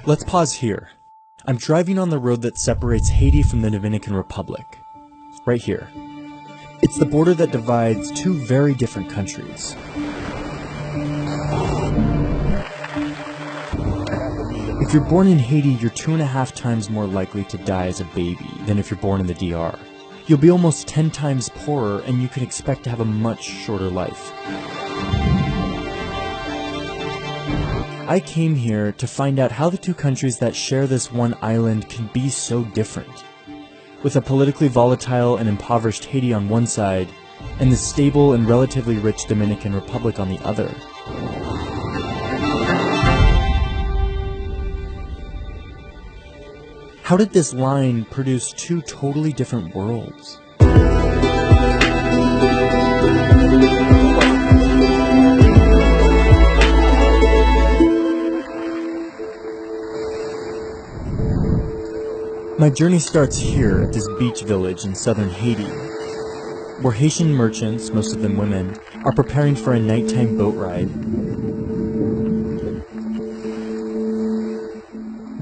Let's pause here. I'm driving on the road that separates Haiti from the Dominican Republic. Right here. It's the border that divides two very different countries. If you're born in Haiti, you're 2.5 times more likely to die as a baby than if you're born in the DR. You'll be almost 10 times poorer, and you can expect to have a much shorter life. I came here to find out how the two countries that share this one island can be so different. With a politically volatile and impoverished Haiti on one side, and the stable and relatively rich Dominican Republic on the other. How did this line produce two totally different worlds? My journey starts here at this beach village in southern Haiti, where Haitian merchants, most of them women, are preparing for a nighttime boat ride.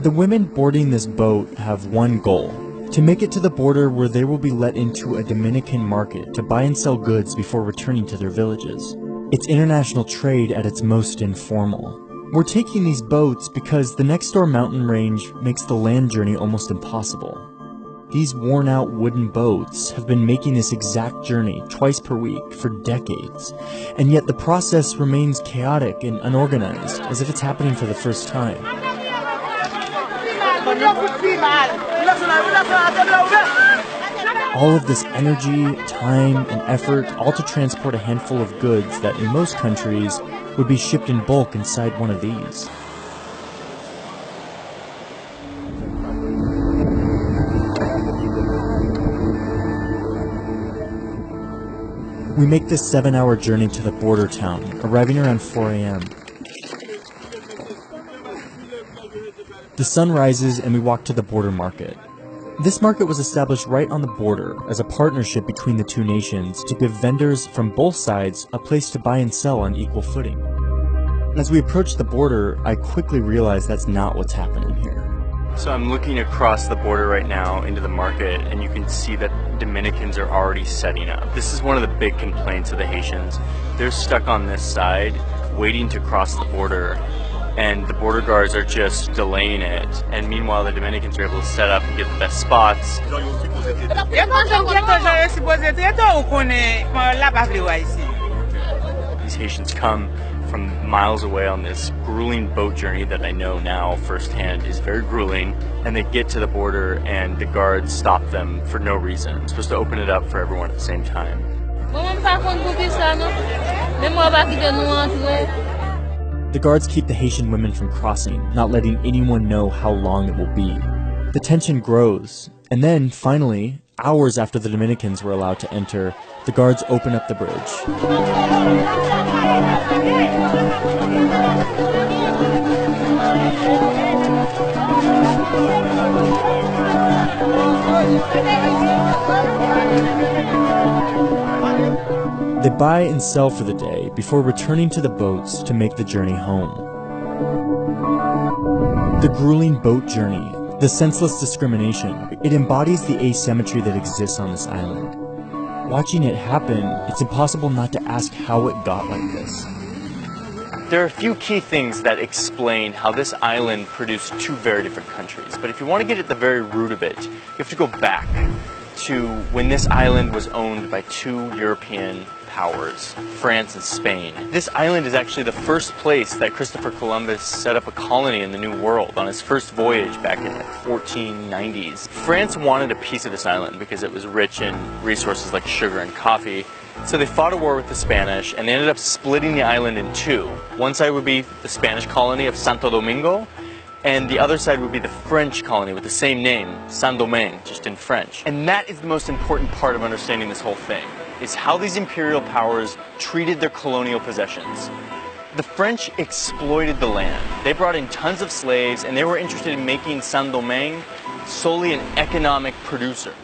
The women boarding this boat have one goal: to make it to the border where they will be let into a Dominican market to buy and sell goods before returning to their villages. It's international trade at its most informal. We're taking these boats because the next door mountain range makes the land journey almost impossible. These worn-out wooden boats have been making this exact journey twice per week for decades, and yet the process remains chaotic and unorganized, as if it's happening for the first time. All of this energy, time, and effort, all to transport a handful of goods that in most countries would be shipped in bulk inside one of these. We make this 7-hour journey to the border town, arriving around 4 a.m. The sun rises and we walk to the border market. This market was established right on the border as a partnership between the two nations to give vendors from both sides a place to buy and sell on equal footing. As we approach the border, I quickly realize that's not what's happening here. So I'm looking across the border right now into the market, and you can see that Dominicans are already setting up. This is one of the big complaints of the Haitians. They're stuck on this side, waiting to cross the border, and the border guards are just delaying it. And meanwhile, the Dominicans are able to set up and get the best spots. These Haitians come from miles away on this grueling boat journey that I know now firsthand is very grueling, and they get to the border and the guards stop them for no reason. They're supposed to open it up for everyone at the same time. The guards keep the Haitian women from crossing, not letting anyone know how long it will be. The tension grows, and then, finally, hours after the Dominicans were allowed to enter, the guards open up the bridge. They buy and sell for the day before returning to the boats to make the journey home. The grueling boat journey, the senseless discrimination, it embodies the asymmetry that exists on this island. Watching it happen, it's impossible not to ask how it got like this. There are a few key things that explain how this island produced two very different countries. But if you want to get at the very root of it, you have to go back to when this island was owned by two European powers, France and Spain. This island is actually the first place that Christopher Columbus set up a colony in the New World on his first voyage back in the 1490s. France wanted a piece of this island because it was rich in resources like sugar and coffee. So they fought a war with the Spanish, and they ended up splitting the island in two. One side would be the Spanish colony of Santo Domingo, and the other side would be the French colony with the same name, Saint-Domingue, just in French. And that is the most important part of understanding this whole thing, is how these imperial powers treated their colonial possessions. The French exploited the land. They brought in tons of slaves, and they were interested in making Saint-Domingue solely an economic producer.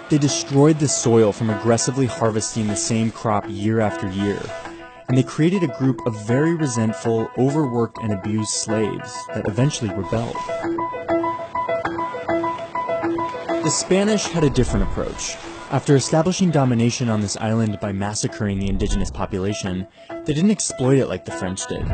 They destroyed the soil from aggressively harvesting the same crop year after year. and they created a group of very resentful, overworked, and abused slaves that eventually rebelled. The Spanish had a different approach. After establishing domination on this island by massacring the indigenous population, they didn't exploit it like the French did.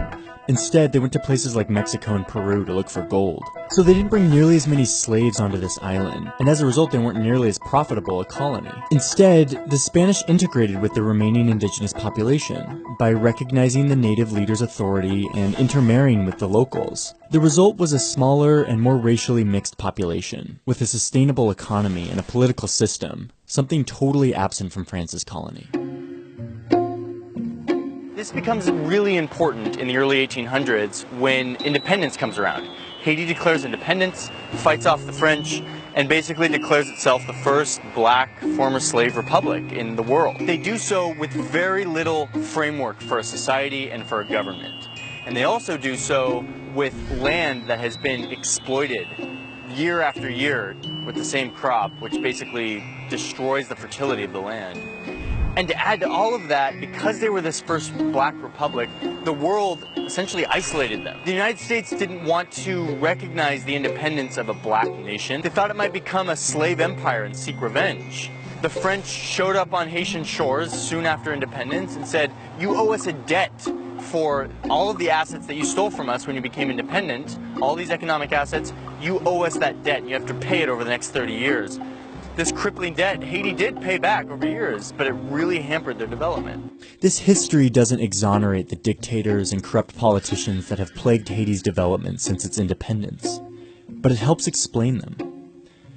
Instead, they went to places like Mexico and Peru to look for gold. So they didn't bring nearly as many slaves onto this island, and as a result they weren't nearly as profitable a colony. Instead, the Spanish integrated with the remaining indigenous population by recognizing the native leaders' authority and intermarrying with the locals. The result was a smaller and more racially mixed population, with a sustainable economy and a political system, something totally absent from France's colony. This becomes really important in the early 1800s when independence comes around. Haiti declares independence, fights off the French, and basically declares itself the first black former slave republic in the world. They do so with very little framework for a society and for a government. And they also do so with land that has been exploited year after year with the same crop, which basically destroys the fertility of the land. And to add to all of that, because they were this first black republic, the world essentially isolated them. The United States didn't want to recognize the independence of a black nation. They thought it might become a slave empire and seek revenge. The French showed up on Haitian shores soon after independence and said, "You owe us a debt for all of the assets that you stole from us when you became independent, all these economic assets, you owe us that debt. You have to pay it over the next 30 years. This crippling debt, Haiti did pay back over years, but it really hampered their development. This history doesn't exonerate the dictators and corrupt politicians that have plagued Haiti's development since its independence, but it helps explain them.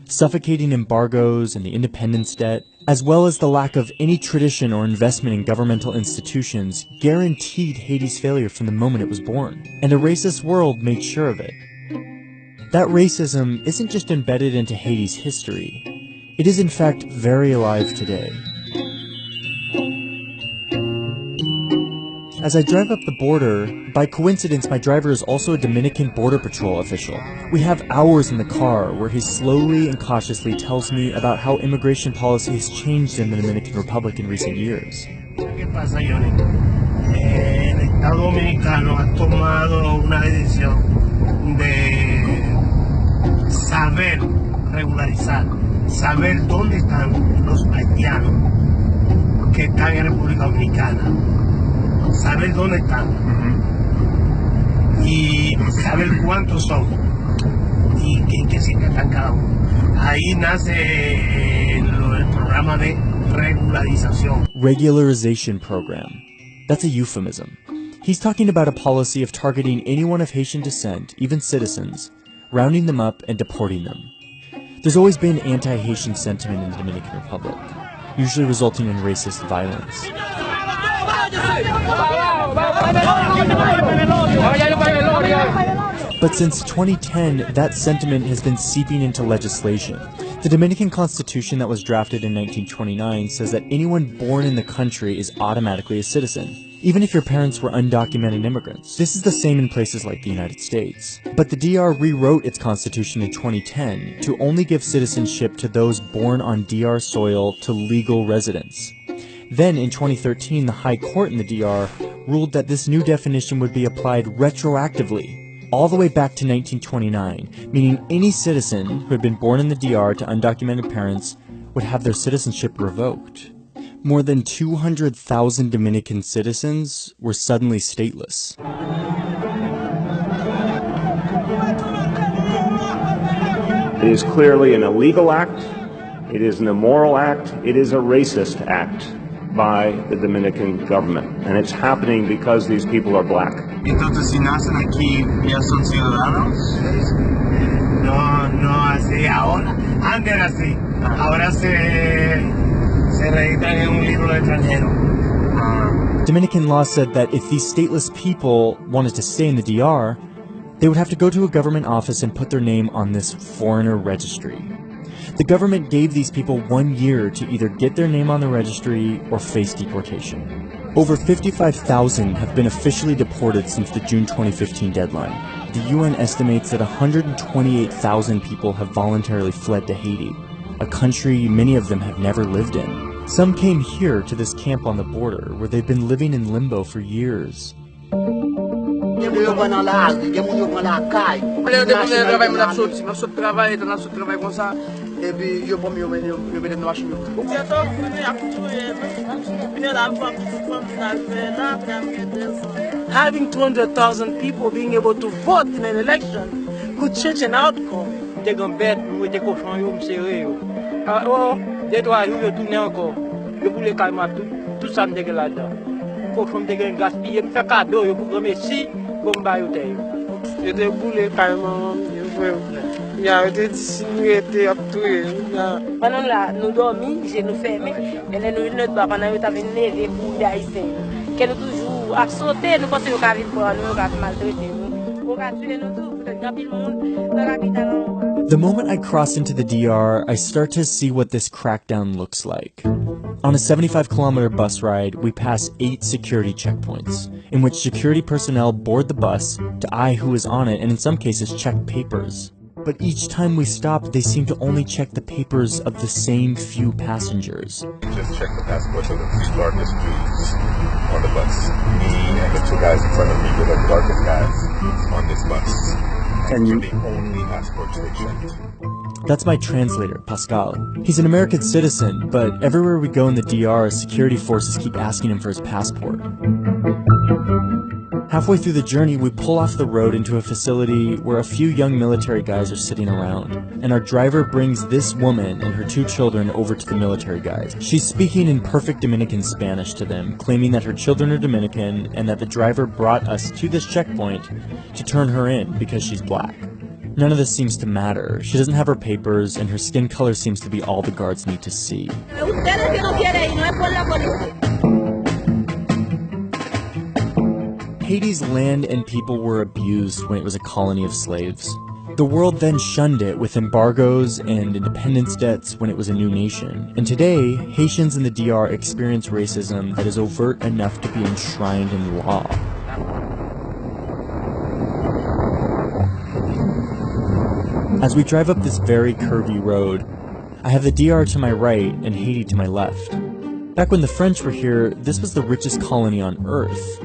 Suffocating embargoes and the independence debt, as well as the lack of any tradition or investment in governmental institutions, guaranteed Haiti's failure from the moment it was born, and a racist world made sure of it. That racism isn't just embedded into Haiti's history. It is in fact very alive today. As I drive up the border, by coincidence my driver is also a Dominican Border Patrol official. We have hours in the car where he slowly and cautiously tells me about how immigration policy has changed in the Dominican Republic in recent years. ¿Qué pasa, Johnny? El Estado Dominicano ha tomado una decisión de saber regularizar, saber dónde están los haitianos que están en República Dominicana, saber dónde están y saber cuántos son y en qué sitio están cada uno. Ahí nace el programa de regularización. Regularization program. That's a euphemism. He's talking about a policy of targeting anyone of Haitian descent, even citizens, rounding them up and deporting them. There's always been anti-Haitian sentiment in the Dominican Republic, usually resulting in racist violence. But since 2010, that sentiment has been seeping into legislation. The Dominican Constitution that was drafted in 1929 says that anyone born in the country is automatically a citizen, even if your parents were undocumented immigrants. This is the same in places like the United States. But the DR rewrote its constitution in 2010 to only give citizenship to those born on DR soil to legal residents. Then, in 2013, the High Court in the DR ruled that this new definition would be applied retroactively, all the way back to 1929, meaning any citizen who had been born in the DR to undocumented parents would have their citizenship revoked. More than 200,000 Dominican citizens were suddenly stateless. It is clearly an illegal act, it is an immoral act, it is a racist act by the Dominican government, and it's happening because these people are black. Entonces, si nacen aquí, ya son ciudadanos. No así ahora. Antes era así. Ahora se registran en un libro de extranjero. Dominican law said that if these stateless people wanted to stay in the DR, they would have to go to a government office and put their name on this foreigner registry. The government gave these people 1 year to either get their name on the registry or face deportation. Over 55,000 have been officially deported since the June 2015 deadline. The UN estimates that 128,000 people have voluntarily fled to Haiti, a country many of them have never lived in. Some came here to this camp on the border, where they've been living in limbo for years. Having 200,000 people being able to vote in an election could change an outcome. They gon' bet with the cochon yo m'seré yo. Oh, des doigts yo tourner encore. Yo voulais calmer tout ça m'dégé là-dedans. Cochon m'dégé gaspiller, me faire cadeau yo pour remercier bon ba yo té yo. Yo te voulais calmer yo frère. Il a été dissimulé, était obtué. Pendant là, nous dormons, j'ai nous fermé. Et là, nous notre papa, nous avons levé pour les Haïtiens. Que nous toujours à sauter, nous pensons qu'on va vivre pour nous, qu'on va maltraiter nous. On va tuer nous tous, peut-être dans le monde, dans la capitale. The moment I cross into the DR, I start to see what this crackdown looks like. On a 75-kilometer bus ride, we pass 8 security checkpoints, in which security personnel board the bus to eye who is on it and in some cases check papers. But each time we stop, they seem to only check the papers of the same few passengers. Just check the passports of the 3 darkest Jews on the bus. Me and the 2 guys in front of me were the darkest guys on this bus. And you're the only passports they checked. That's my translator, Pascal. He's an American citizen, but everywhere we go in the DR, security forces keep asking him for his passport. Halfway through the journey, we pull off the road into a facility where a few young military guys are sitting around, and our driver brings this woman and her 2 children over to the military guys. She's speaking in perfect Dominican Spanish to them, claiming that her children are Dominican and that the driver brought us to this checkpoint to turn her in because she's black. None of this seems to matter. She doesn't have her papers, and her skin color seems to be all the guards need to see. Haiti's land and people were abused when it was a colony of slaves. The world then shunned it with embargoes and independence debts when it was a new nation. And today, Haitians in the DR experience racism that is overt enough to be enshrined in law. As we drive up this very curvy road, I have the DR to my right and Haiti to my left. Back when the French were here, this was the richest colony on earth.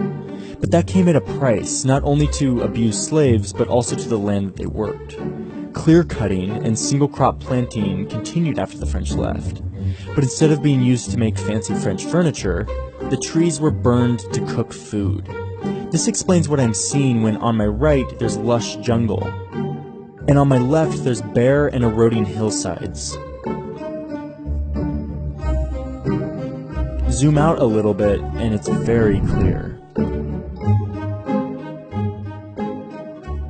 But that came at a price, not only to abuse slaves, but also to the land that they worked. Clear-cutting and single-crop planting continued after the French left. But instead of being used to make fancy French furniture, the trees were burned to cook food. This explains what I'm seeing when on my right there's lush jungle, and on my left there's bare and eroding hillsides. Zoom out a little bit and it's very clear.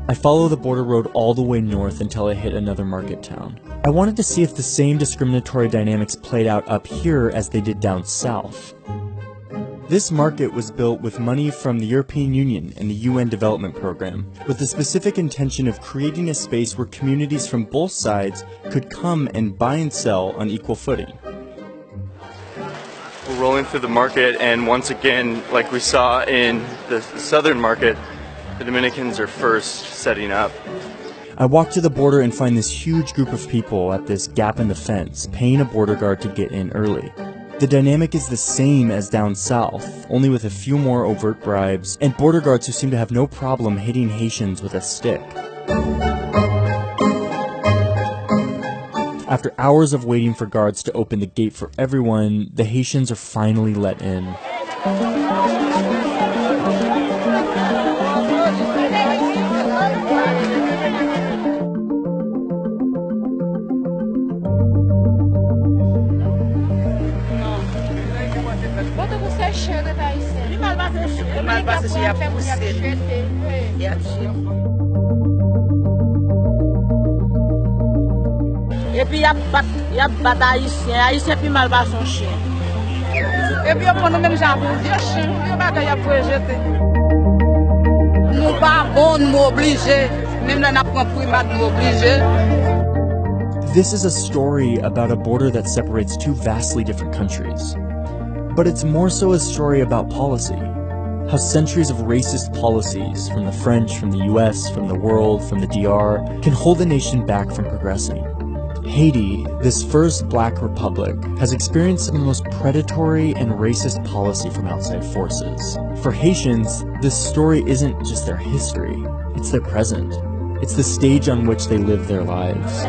I follow the border road all the way north until I hit another market town. I wanted to see if the same discriminatory dynamics played out up here as they did down south. This market was built with money from the European Union and the UN Development Program, with the specific intention of creating a space where communities from both sides could come and buy and sell on equal footing. We're rolling through the market, and once again, like we saw in the southern market, the Dominicans are first setting up. I walk to the border and find this huge group of people at this gap in the fence, paying a border guard to get in early. The dynamic is the same as down south, only with a few more overt bribes, and border guards who seem to have no problem hitting Haitians with a stick. After hours of waiting for guards to open the gate for everyone, the Haitians are finally let in. Et puis il y a bataille haïtien puis mal va son chien. Et puis on même gens pour dire chien, il bataille a pour jeter. Nous pas bon nous obligés, même là n'a pas primat nous obligés. This is a story about a border that separates 2 vastly different countries. But it's more so a story about policy. How centuries of racist policies from the French, from the US, from the world, from the DR can hold a nation back from progressing. Haiti, this first black republic, has experienced some of the most predatory and racist policy from outside forces. For Haitians, this story isn't just their history, it's their present. It's the stage on which they live their lives.